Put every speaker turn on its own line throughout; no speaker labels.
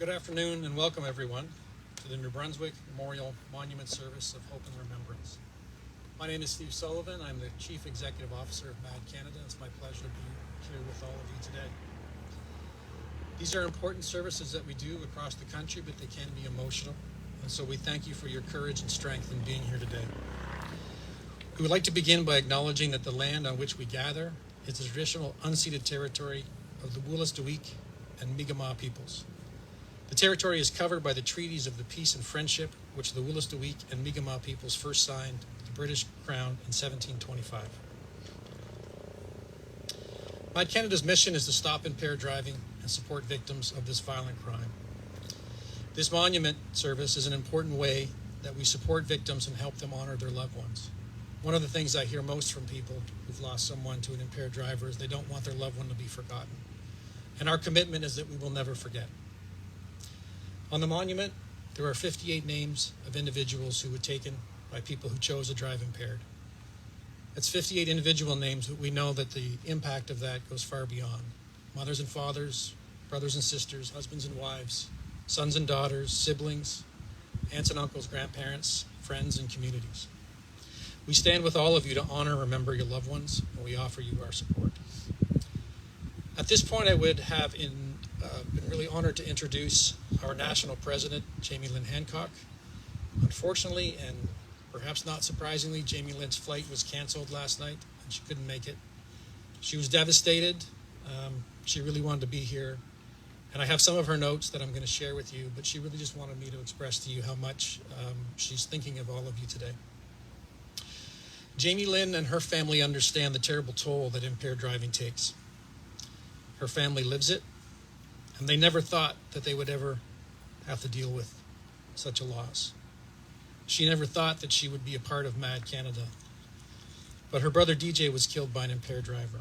Good afternoon and welcome everyone to the New Brunswick Memorial Monument Service of Hope and Remembrance. My name is Steve Sullivan. I'm the Chief Executive Officer of MAD Canada. It's my pleasure to be here with all of you today. These are important services that we do across the country, but they can be emotional. And so we thank you for your courage and strength in being here today. We would like to begin by acknowledging that the land on which we gather is the traditional unceded territory of the Wolastoqiyik and Mi'kmaq peoples. The territory is covered by the treaties of the peace and friendship which the Wolastoqiyik and Mi'kmaq peoples first signed with the British Crown in 1725. MAD Canada's mission is to stop impaired driving and support victims of this violent crime. This monument service is an important way that we support victims and help them honor their loved ones. One of the things I hear most from people who've lost someone to an impaired driver is they don't want their loved one to be forgotten. And our commitment is that we will never forget. On the monument, there are 58 names of individuals who were taken by people who chose to drive impaired. That's 58 individual names, but we know that the impact of that goes far beyond. Mothers and fathers, brothers and sisters, husbands and wives, sons and daughters, siblings, aunts and uncles, grandparents, friends, and communities. We stand with all of you to honor and remember your loved ones, and we offer you our support. At this point, I would have been really honored to introduce our national president, Jamie Lynn Hancock. Unfortunately, and perhaps not surprisingly, Jamie Lynn's flight was canceled last night, and she couldn't make it. She was devastated. She really wanted to be here. And I have some of her notes that I'm going to share with you, but she really just wanted me to express to you how much she's thinking of all of you today. Jamie Lynn and her family understand the terrible toll that impaired driving takes. Her family lives it, and they never thought that they would ever have to deal with such a loss. She never thought that she would be a part of MAD Canada, but her brother DJ was killed by an impaired driver.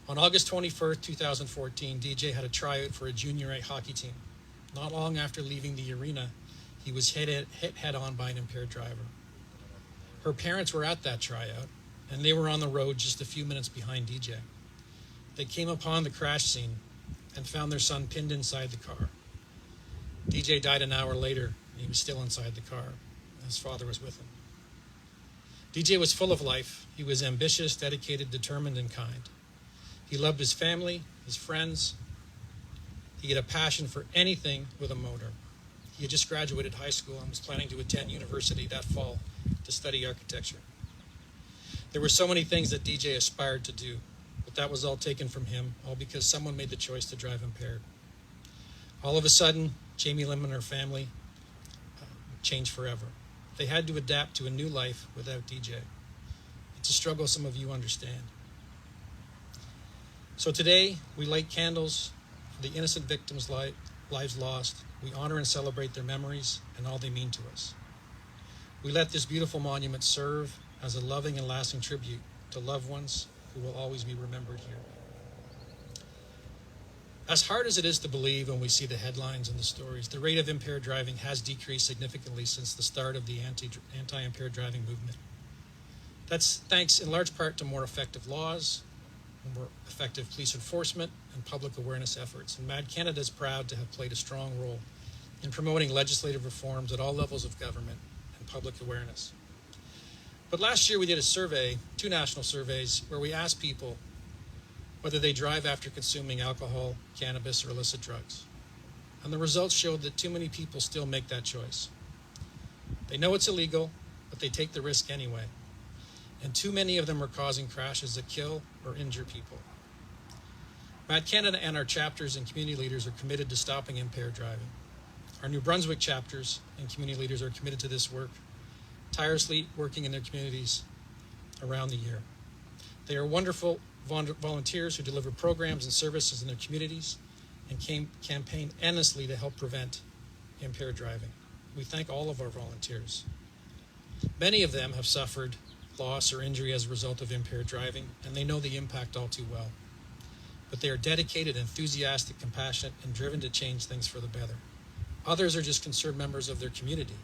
On August 21st, 2014, DJ had a tryout for a junior A hockey team. Not long after leaving the arena, he was hit head-on by an impaired driver. Her parents were at that tryout, and they were on the road just a few minutes behind DJ. They came upon the crash scene and found their son pinned inside the car. DJ died an hour later, and he was still inside the car. His father was with him. DJ was full of life. He was ambitious, dedicated, determined, and kind. He loved his family, his friends. He had a passion for anything with a motor. He had just graduated high school and was planning to attend university that fall to study architecture. There were so many things that DJ aspired to do, but that was all taken from him, all because someone made the choice to drive impaired. All of a sudden, Jamie Lynn and her family changed forever. They had to adapt to a new life without DJ. It's a struggle some of you understand. So today, we light candles for the innocent victims' lives lost. We honor and celebrate their memories and all they mean to us. We let this beautiful monument serve as a loving and lasting tribute to loved ones who will always be remembered here. As hard as it is to believe when we see the headlines and the stories, the rate of impaired driving has decreased significantly since the start of the anti-impaired driving movement. That's thanks in large part to more effective laws, more effective police enforcement, and public awareness efforts. And MAD Canada is proud to have played a strong role in promoting legislative reforms at all levels of government and public awareness. But last year we did a survey, 2 national surveys, where we asked people whether they drive after consuming alcohol, cannabis, or illicit drugs. And the results showed that too many people still make that choice. They know it's illegal, but they take the risk anyway. And too many of them are causing crashes that kill or injure people. MAD Canada and our chapters and community leaders are committed to stopping impaired driving. Our New Brunswick chapters and community leaders are committed to this work, tirelessly working in their communities around the year. They are wonderful volunteers who deliver programs and services in their communities and campaign endlessly to help prevent impaired driving. We thank all of our volunteers. Many of them have suffered loss or injury as a result of impaired driving, and they know the impact all too well. But they are dedicated, enthusiastic, compassionate, and driven to change things for the better. Others are just concerned members of their community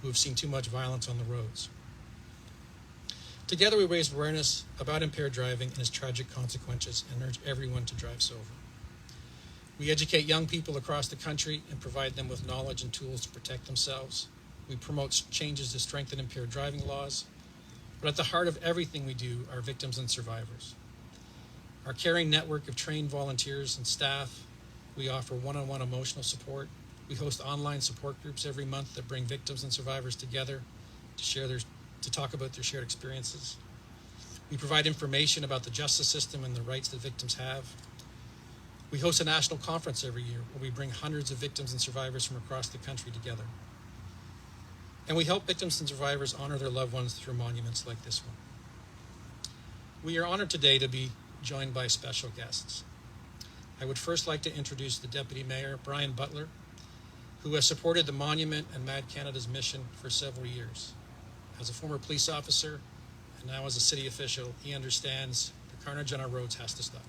who have seen too much violence on the roads. Together we raise awareness about impaired driving and its tragic consequences and urge everyone to drive sober. We educate young people across the country and provide them with knowledge and tools to protect themselves. We promote changes to strengthen impaired driving laws. But at the heart of everything we do are victims and survivors. Our caring network of trained volunteers and staff, we offer one-on-one emotional support. We host online support groups every month that bring victims and survivors together to talk about their shared experiences. We provide information about the justice system and the rights that victims have. We host a national conference every year where we bring hundreds of victims and survivors from across the country together. And we help victims and survivors honor their loved ones through monuments like this one. We are honored today to be joined by special guests. I would first like to introduce the Deputy Mayor, Brian Butler, who has supported the monument and MAD Canada's mission for several years. As a former police officer and now as a city official, he understands the carnage on our roads has to stop.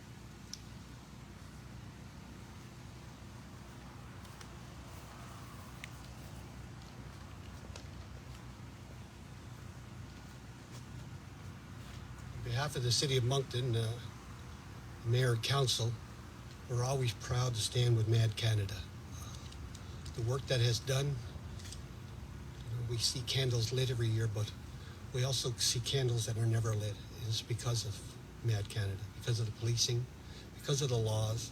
On behalf of the City of Moncton, Mayor and Council, we're always proud to stand with MAD Canada. The work that has done, we see candles lit every year, but we also see candles that are never lit. It's because of MAD Canada, because of the policing, because of the laws,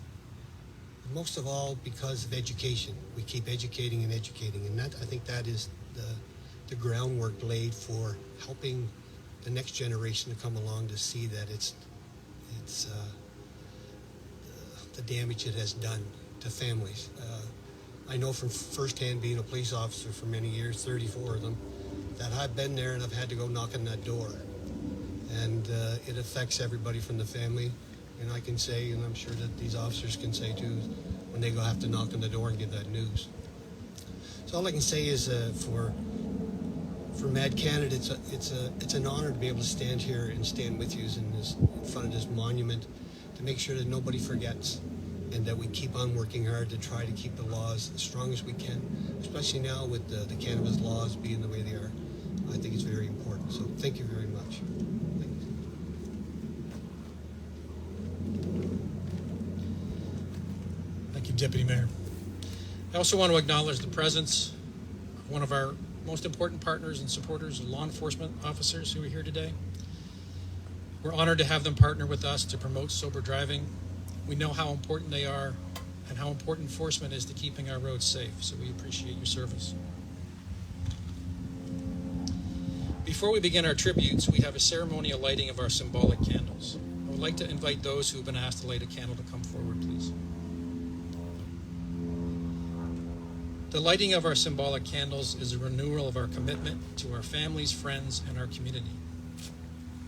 and most of all because of education. We keep educating, and that, I think that is the groundwork laid for helping the next generation to come along to see that it's the damage it has done to families. I know from firsthand being a police officer for many years, 34 of them, that I've been there and I've had to go knock on that door. And it affects everybody from the family. And I can say, and I'm sure that these officers can say too, when they go have to knock on the door and give that news. So all I can say is for MAD Canada, it's an honor to be able to stand here and stand with you in front of this monument to make sure that nobody forgets and that we keep on working hard to try to keep the laws as strong as we can, especially now with the cannabis laws being the way they are. I think it's very important. So thank you very much.
Thank you, Deputy Mayor. I also want to acknowledge the presence of one of our most important partners and supporters, law enforcement officers who are here today. We're honored to have them partner with us to promote sober driving. We know how important they are and how important enforcement is to keeping our roads safe, so we appreciate your service. Before we begin our tributes, we have a ceremonial lighting of our symbolic candles. I would like to invite those who have been asked to light a candle to come forward, please. The lighting of our symbolic candles is a renewal of our commitment to our families, friends, and our community.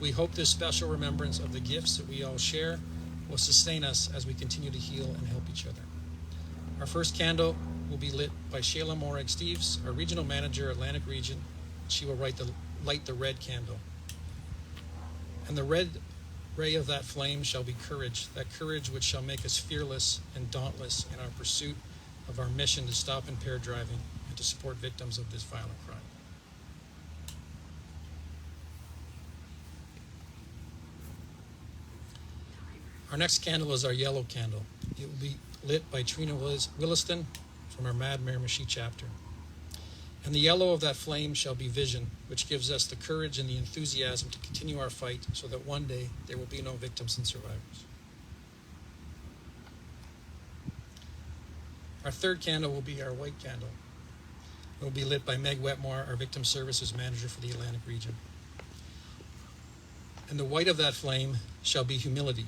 We hope this special remembrance of the gifts that we all share will sustain us as we continue to heal and help each other. Our first candle will be lit by Shayla Morag-Steves, our Regional Manager, Atlantic Region. She will light the red candle. And the red ray of that flame shall be courage, that courage which shall make us fearless and dauntless in our pursuit of our mission to stop impaired driving and to support victims of this violent crime. Our next candle is our yellow candle. It will be lit by Trina Williston from our MAD Miramichi chapter. And the yellow of that flame shall be vision, which gives us the courage and the enthusiasm to continue our fight so that one day there will be no victims and survivors. Our third candle will be our white candle. It will be lit by Meg Wetmore, our Victim Services Manager for the Atlantic Region. And the white of that flame shall be humility,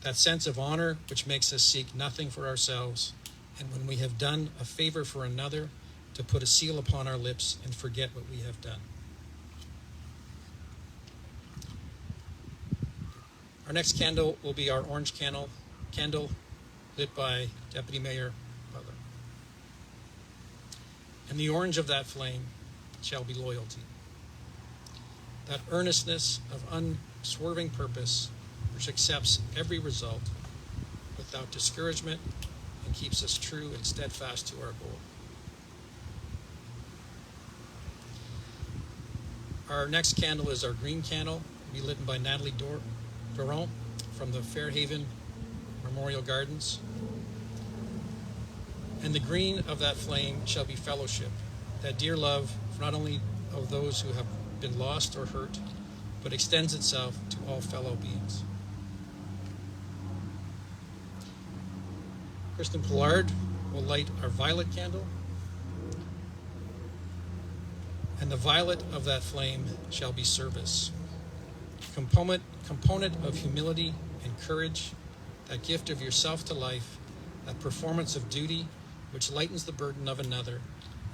that sense of honor which makes us seek nothing for ourselves, and when we have done a favor for another, to put a seal upon our lips and forget what we have done. Our next candle will be our orange candle lit by Deputy Mayor Butler. And the orange of that flame shall be loyalty, that earnestness of unswerving purpose which accepts every result without discouragement and keeps us true and steadfast to our goal. Our next candle is our green candle. It'll be lit by Natalie Doron from the Fairhaven Memorial Gardens. And the green of that flame shall be fellowship, that dear love not only of those who have been lost or hurt, but extends itself to all fellow beings. Kristen Pollard will light our violet candle, and the violet of that flame shall be service, component of humility and courage, that gift of yourself to life, that performance of duty which lightens the burden of another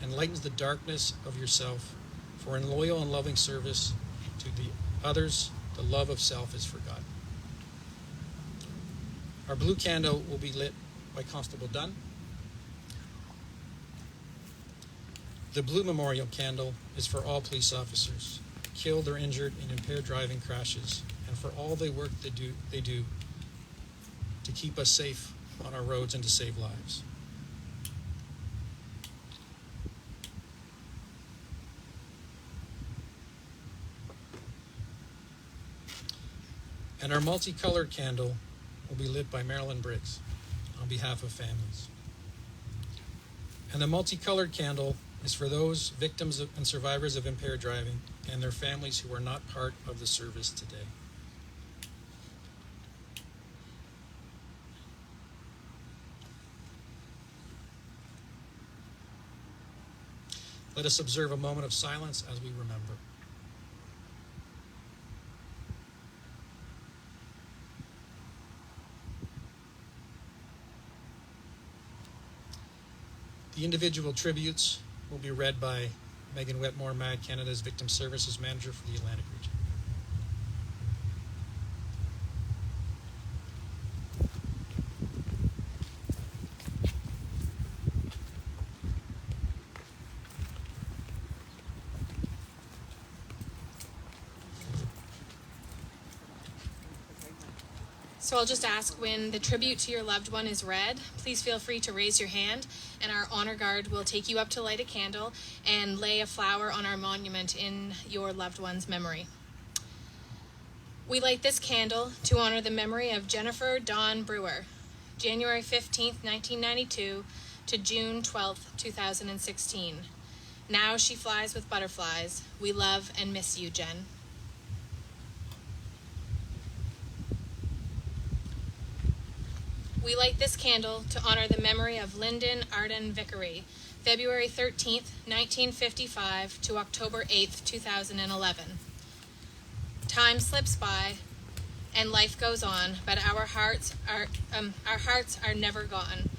and lightens the darkness of yourself, for in loyal and loving service to the others, the love of self is forgotten. Our blue candle will be lit by Constable Dunn. The blue memorial candle is for all police officers killed or injured in impaired driving crashes, and for all the work they do to keep us safe on our roads and to save lives. And our multicolored candle will be lit by Marilyn Briggs on behalf of families. And the multicolored candle is for those victims and survivors of impaired driving and their families who are not part of the service today. Let us observe a moment of silence as we remember. The individual tributes will be read by Megan Wetmore, MAG Canada's Victim Services Manager for the Atlantic region.
So I'll just ask, when the tribute to your loved one is read, please feel free to raise your hand, and our honor guard will take you up to light a candle and lay a flower on our monument in your loved one's memory. We light this candle to honor the memory of Jennifer Dawn Brewer, January 15th, 1992 to June 12th, 2016. Now she flies with butterflies. We love and miss you, Jen. We light this candle to honor the memory of Lyndon Arden Vickery, February 13th, 1955 to October 8th, 2011. Time slips by and life goes on, but our hearts are never gone.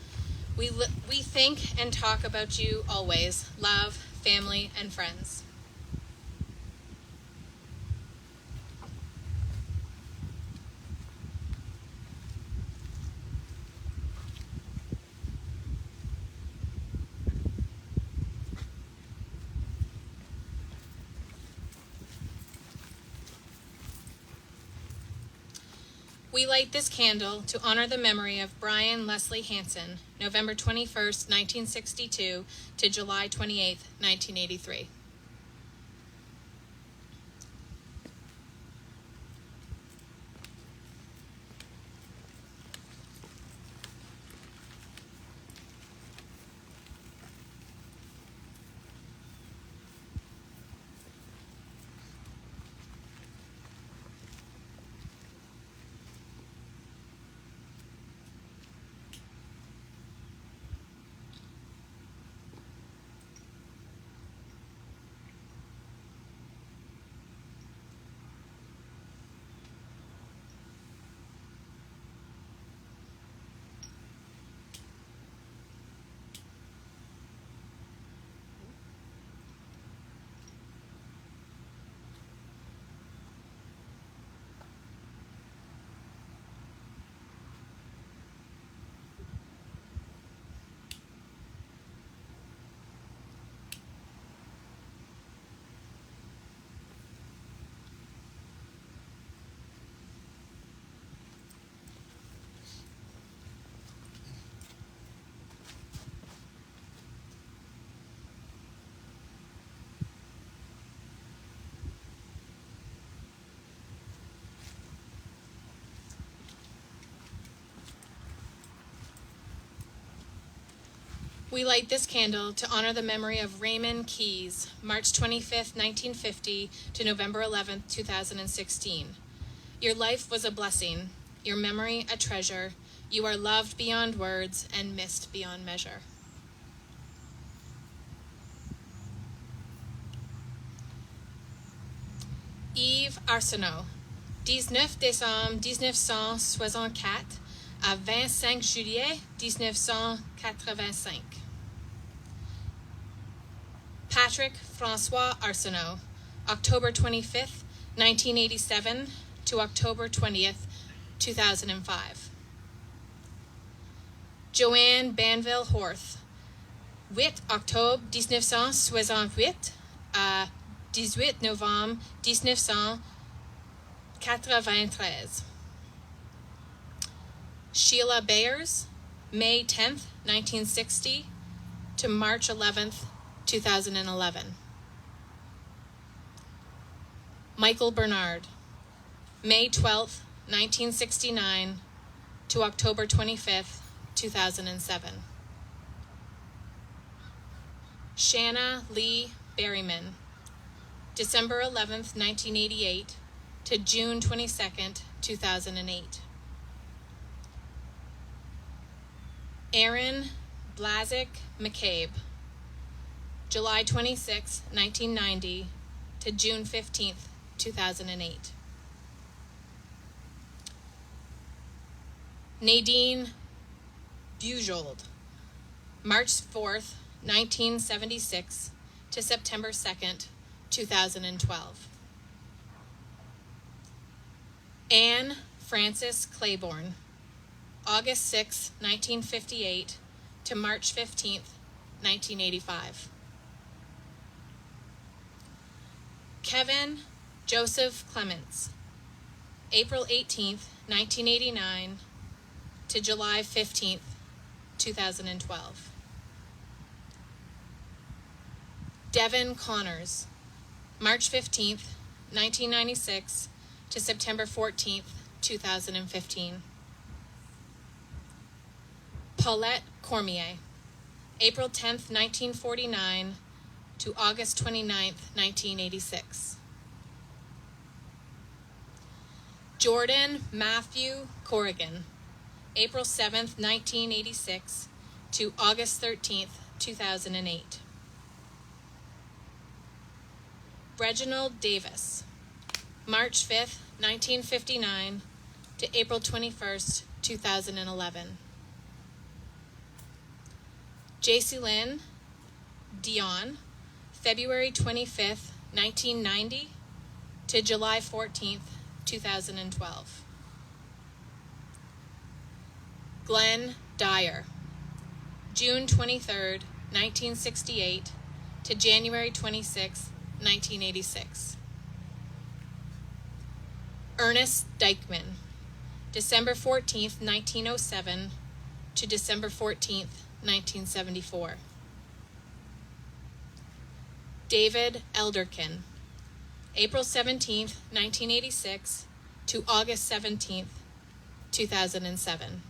We think and talk about you always, love, family, and friends. We light this candle to honor the memory of Brian Leslie Hansen, November 21st, 1962 to July 28th, 1983. We light this candle to honor the memory of Raymond Keyes, March 25th, 1950 to November 11th, 2016. Your life was a blessing, your memory a treasure. You are loved beyond words and missed beyond measure. Yves Arsenault, 19 décembre 1964 à 25 juillet 1985. Patrick François Arsenault, October 25th, 1987 to October 20th, 2005. Joanne Banville Horth, 8 octobre 1968 à 18 novembre 1993. Sheila Bayers, May 10th, 1960 to March 11th, 2011. Michael Bernard, May 12th, 1969 to October 25th, 2007. Shanna Lee Berryman, December 11th, 1988 to June 22nd, 2008. Aaron Blazik McCabe, July 26, 1990 to June 15th, 2008. Nadine Bujold, March 4th, 1976 to September 2nd, 2012. Anne Frances Claiborne, August 6, 1958 to March 15th, 1985. Kevin Joseph Clements, April 18th, 1989 to July 15th, 2012. Devin Connors, March 15th, 1996 to September 14th, 2015. Paulette Cormier, April 10th, 1949 to August 29th, 1986. Jordan Matthew Corrigan, April 7th, 1986 to August 13th, 2008. Reginald Davis, March 5th, 1959 to April 21st, 2011. J.C. Lynn Dion, February 25th, 1990 to July 14th, 2012. Glenn Dyer, June 23rd, 1968 to January 26th, 1986. Ernest Dykman, December 14th, 1907 to December 14th, 1974. David Elderkin, April 17th, 1986 to August 17th, 2007.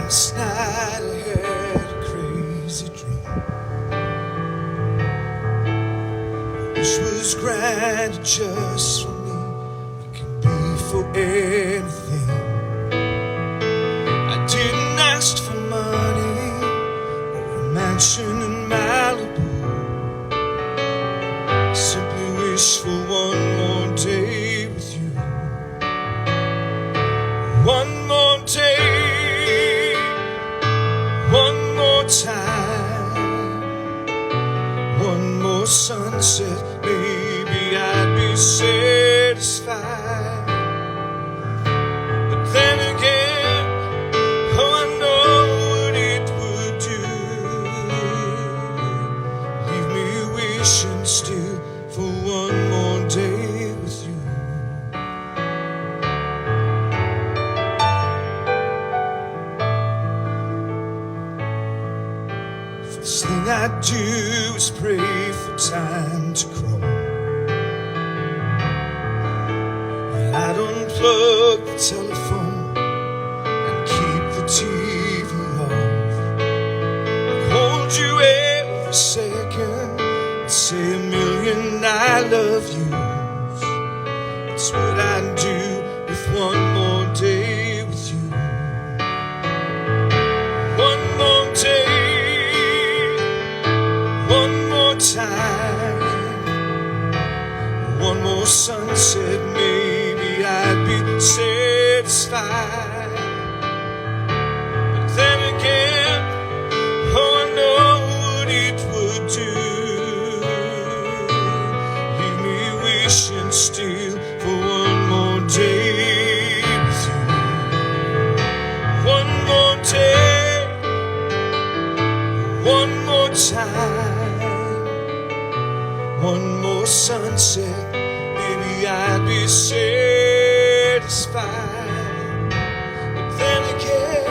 Last night I had a crazy dream. Wish was granted just for me. It can be for anything. I didn't ask for money or a mansion in Malibu. I simply wish for one more day with you. One more day. One more time, one more sunset, maybe I'd be satisfied. But then again, oh, I know what it would do. Leave me wishing still for one more day with you. First thing I do is pray for time to grow. And I'd unplug the telephone and keep the TV off. I'd hold you every second and say a million I love yous. That's what I'd do with one more day with you. One more day, one more time, one more sunset, maybe I'd be satisfied. But then again, oh, I know what it would do. Leave me wishing still for one more day with you. One more day, one more time, one more sunset, maybe I'd be satisfied. But then again,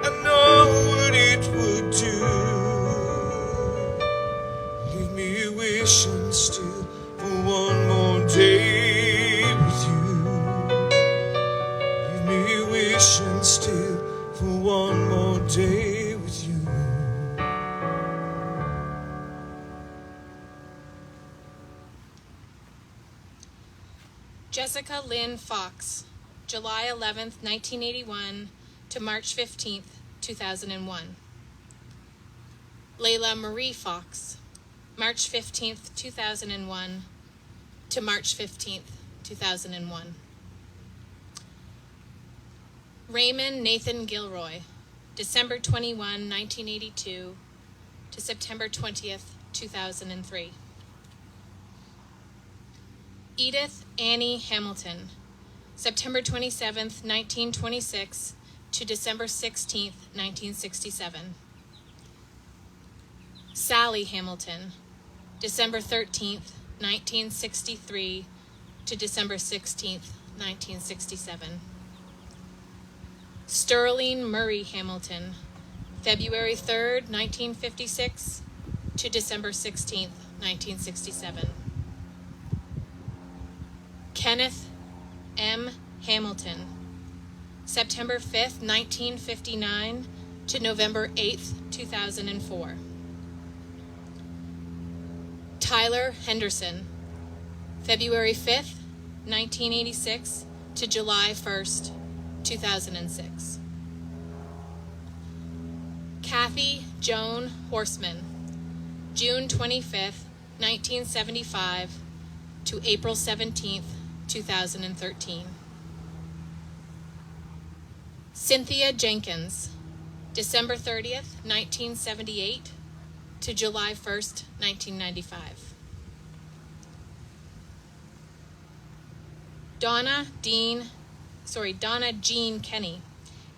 I know what it would do. Leave me wishing still for one more day with you. Leave me wishing still for one more day with you.
Jessica Lynn Fox, July 11th, 1981 to March 15th, 2001. Layla Marie Fox, March 15th, 2001 to March 15th, 2001. Raymond Nathan Gilroy, December 21, 1982 to September 20th, 2003. Edith Annie Hamilton, September 27th, 1926 to December 16th, 1967. Sally Hamilton, December 13th, 1963 to December 16th, 1967. Sterling Murray Hamilton, February 3rd, 1956 to December 16th, 1967. Kenneth M. Hamilton, September 5th, 1959 to November 8th, 2004. Tyler Henderson, February 5th, 1986 to July 1st, 2006. Kathy Joan Horseman, June 25th, 1975 to April 17th, 2013. Cynthia Jenkins, December 30th, 1978 to July 1st, 1995. Donna Jean Kenny,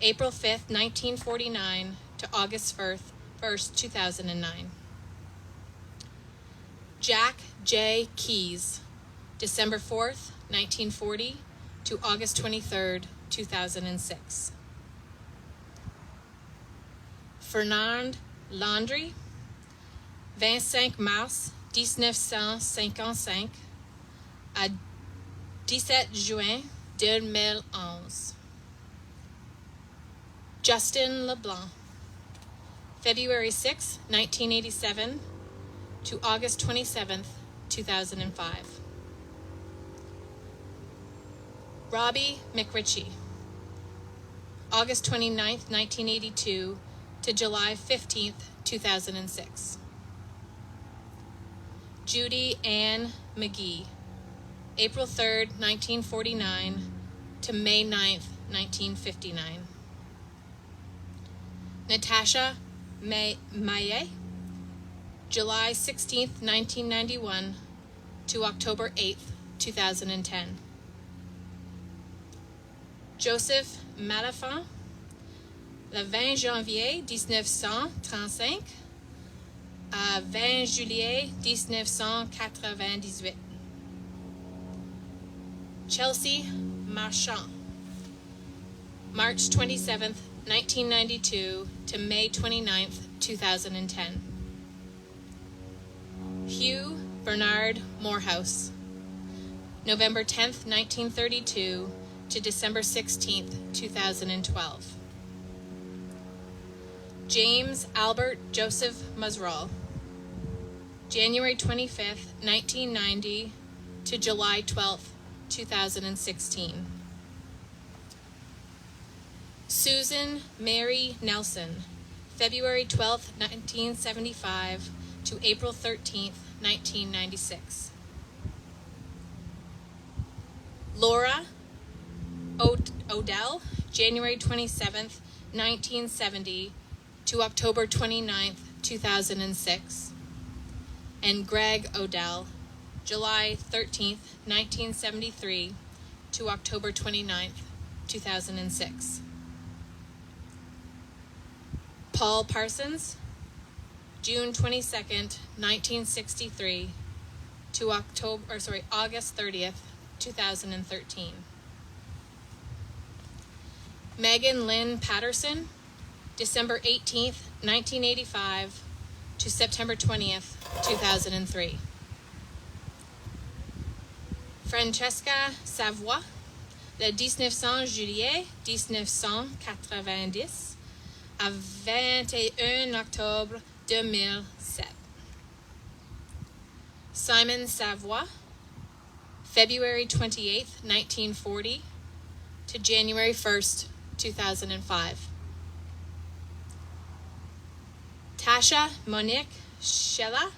April 5th, 1949 to August 1st, 2009. Jack J. Keyes, December 4th, 1940 to August 23rd, 2006. Fernand Landry, 25 mars 1955 à 17 juin 2011. Justin LeBlanc, February 6, 1987 to August 27th, 2005. Robbie McRitchie, August 29th, 1982 to July 15th, 2006. Judy Ann McGee, April 3rd, 1949 to May 9th, 1959. Natasha Maillet, July 16th, 1991 to October 8th, 2010. Joseph Malafant, le 20 janvier 1935 à 20 juillet 1998. Chelsea Marchand, March 27th, 1992 to May 29th, 2010. Hugh Bernard Morehouse, November 10th, 1932 to December 16th, 2012. James Albert Joseph Musrall, January 25th, 1990 to July 12th, 2016. Susan Mary Nelson, February 12th, 1975 to April 13th, 1996. Laura Odell, January 27th, 1970 to October 29th, 2006. And Greg Odell, July 13th, 1973 to October 29th, 2006. Paul Parsons, June 22nd, 1963 to August 30th, 2013. Megan Lynn Patterson, December 18th, 1985 to September 20th, 2003. Francesca Savoie, le 19 juillet 1990 à 21 octobre 2007. Simon Savoie, February 28th, 1940 to January 1st, 2005. Tasha Monique Shella,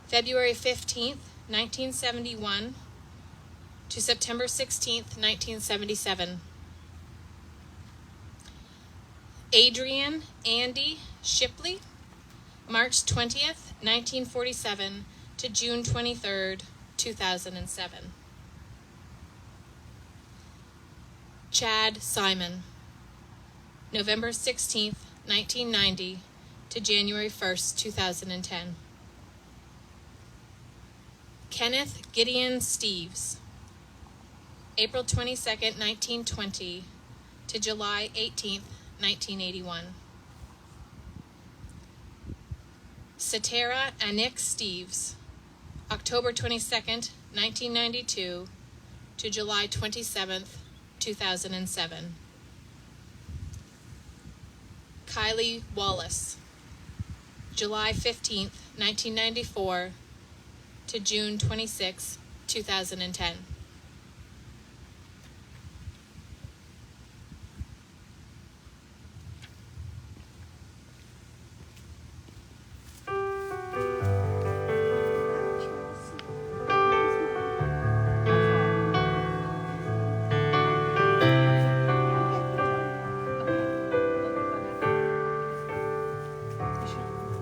February 15th, 1971 to September 16th, 1977. Adrian Andy Shipley, March 20th, 1947 to June 23rd, 2007. Chad Simon, November 16th, 1990 to January 1st, 2010. Kenneth Gideon Steves, April 22nd, 1920 to July 18th, 1981. Satara Anik Steves, October 22nd, 1992 to July 27th, 2007. Kylie Wallace, July 15th, 1994 to June 26, 2010.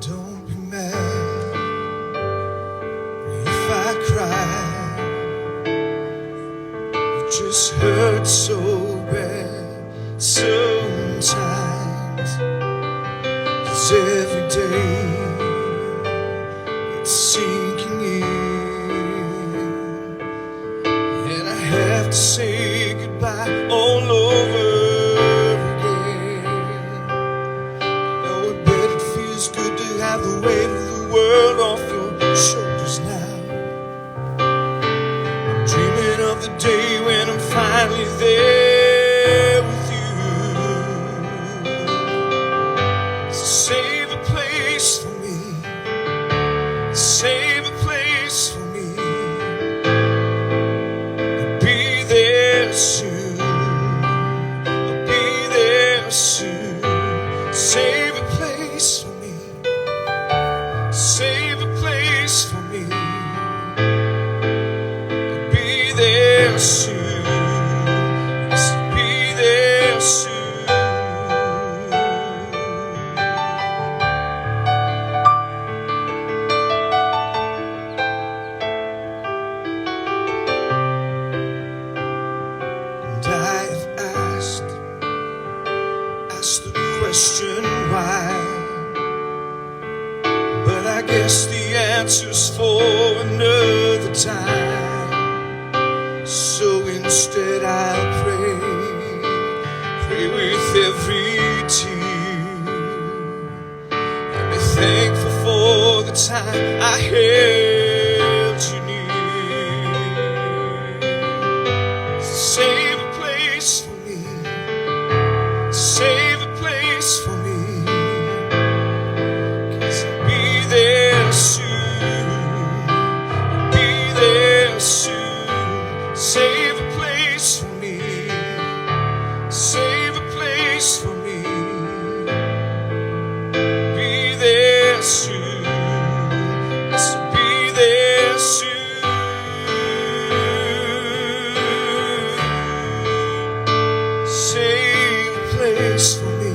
Don't be mad if I cry. It just hurts so bad sometimes. 'Cause every day it's sinking in, and I have to say goodbye all over again. Know I bet it feels good to have the weight of the world off your shoulders now. I'm dreaming of the day when I'm finally there with you. So save a place for me, save a place for me. I'll be there soon, I'll be there soon. Save a place for me, save a place for me. I'll be there soon, yes, I'll be there soon. And I've asked the question why, but I guess the answer's for another time. So instead I'll pray with every tear, the time I held you near. Save a place for me, save a place for me, 'cause I'll be there soon, I'll be there soon. Save a place for me, save a place for me, be there soon, yes, I'll be there soon. Save a place for me.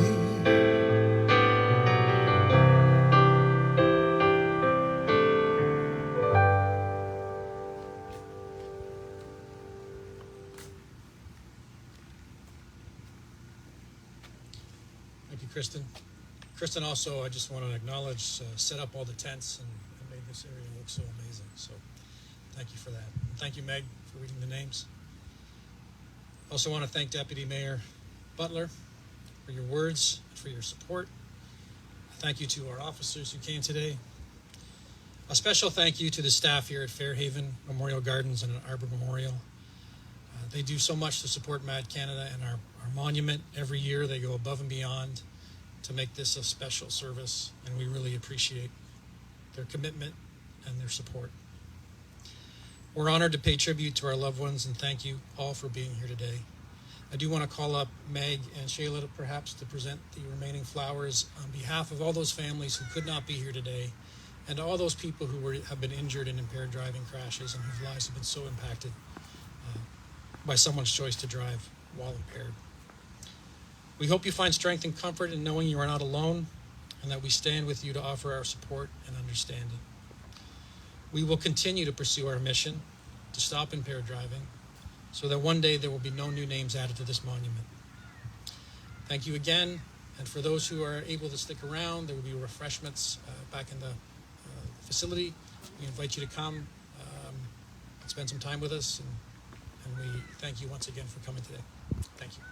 Thank you, Kristen. Kristen also, I just want to acknowledge, set up all the tents and made this area look so amazing. So thank you for that. And thank you, Meg, for reading the names. Also want to thank Deputy Mayor Butler for your words, for your support. Thank you to our officers who came today. A special thank you to the staff here at Fairhaven Memorial Gardens and Arbor Memorial. They do so much to support Mad Canada and our monument. Every year they go above and beyond to make this a special service, and we really appreciate their commitment and their support. We're honored to pay tribute to our loved ones, and thank you all for being here today. I do want to call up Meg and Shayla perhaps to present the remaining flowers on behalf of all those families who could not be here today, and all those people who have been injured in impaired driving crashes and whose lives have been so impacted by someone's choice to drive while impaired. We hope you find strength and comfort in knowing you are not alone, and that we stand with you to offer our support and understanding. We will continue to pursue our mission to stop impaired driving so that one day there will be no new names added to this monument. Thank you again, and for those who are able to stick around, there will be refreshments back in the facility. We invite you to come and spend some time with us, and we thank you once again for coming today. Thank you.